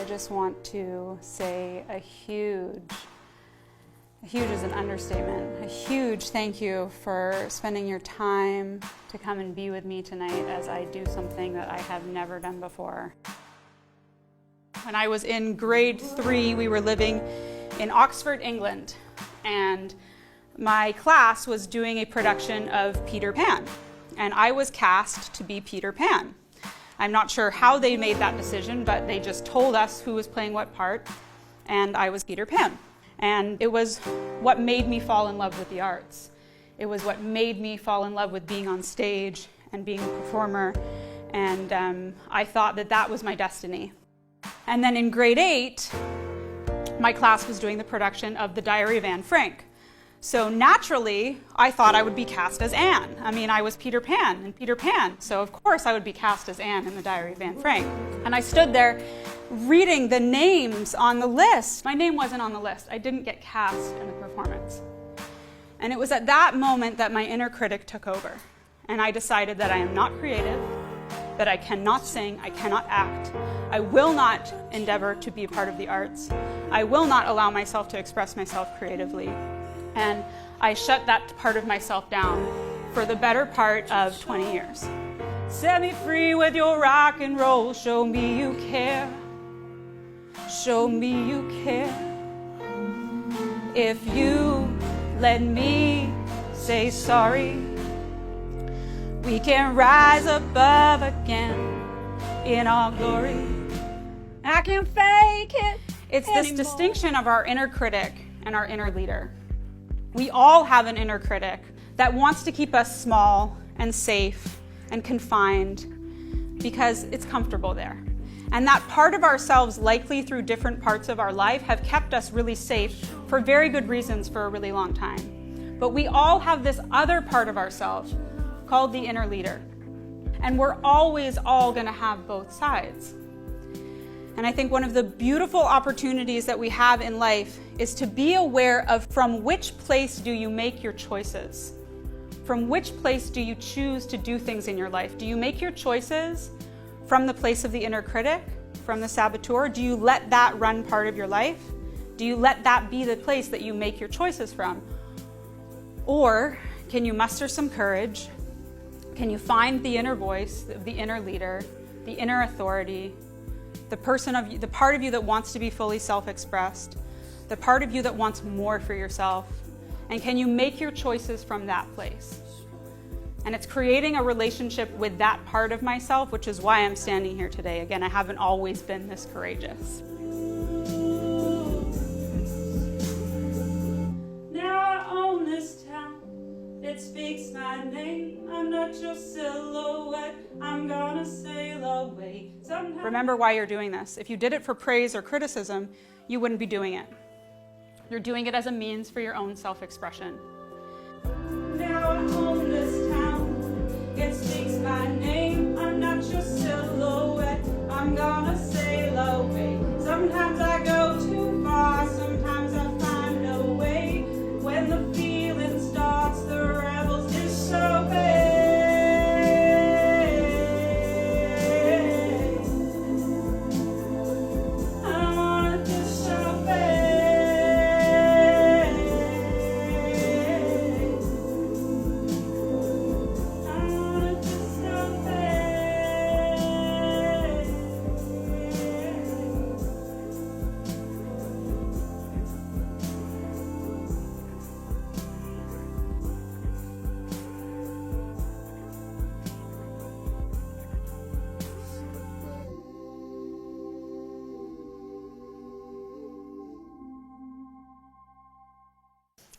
just want to say a huge is an understatement, a huge thank you for spending your time to come and be with me tonight as I do something that I have never done before. When I was in grade 3, we were living in Oxford, England, and my class was doing a production of Peter Pan, and I was cast to be Peter Pan. I'm not sure how they made that decision, but they just told us who was playing what part, and I was Peter Pan. And it was what made me fall in love with the arts. It was what made me fall in love with being on stage and being a performer, and I thought that that was my destiny. And then in grade 8, my class was doing the production of The Diary of Anne Frank. So naturally, I thought I would be cast as Anne. I mean, I was Peter Pan in Peter Pan, so of course I would be cast as Anne in The Diary of Anne Frank. And I stood there reading the names on the list. My name wasn't on the list. I didn't get cast in the performance. And it was at that moment that my inner critic took over. And I decided that I am not creative, that I cannot sing, I cannot act. I will not endeavor to be a part of the arts. I will not allow myself to express myself creatively. And I shut that part of myself down for the better part of 20 years. Set me free with your rock and roll, show me you care. Show me you care. If you let me say sorry, we can rise above again in our glory. I can fake it. It's this distinction of our inner critic and our inner leader. We all have an inner critic that wants to keep us small and safe and confined because it's comfortable there. And that part of ourselves, likely through different parts of our life, have kept us really safe for very good reasons for a really long time. But we all have this other part of ourselves called the inner leader. And we're always all going to have both sides. And I think one of the beautiful opportunities that we have in life is to be aware of from which place do you make your choices? From which place do you choose to do things in your life? Do you make your choices from the place of the inner critic, from the saboteur? Do you let that run part of your life? Do you let that be the place that you make your choices from? Or can you muster some courage? Can you find the inner voice, the inner leader, the inner authority, the part of you that wants to be fully self-expressed, the part of you that wants more for yourself, and can you make your choices from that place? And it's creating a relationship with that part of myself, which is why I'm standing here today. Again, I haven't always been this courageous. Now I own this town, it speaks my name. I'm not your silhouette, I'm gonna sail away. Remember why you're doing this. If you did it for praise or criticism, you wouldn't be doing it. You're doing it as a means for your own self-expression. Now I own this town, it speaks my name. I'm not your silhouette, I'm gonna sail away. Sometimes I go too far, sometimes I find a way. When the feeling starts, the rebels disobey.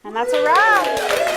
And that's a wrap.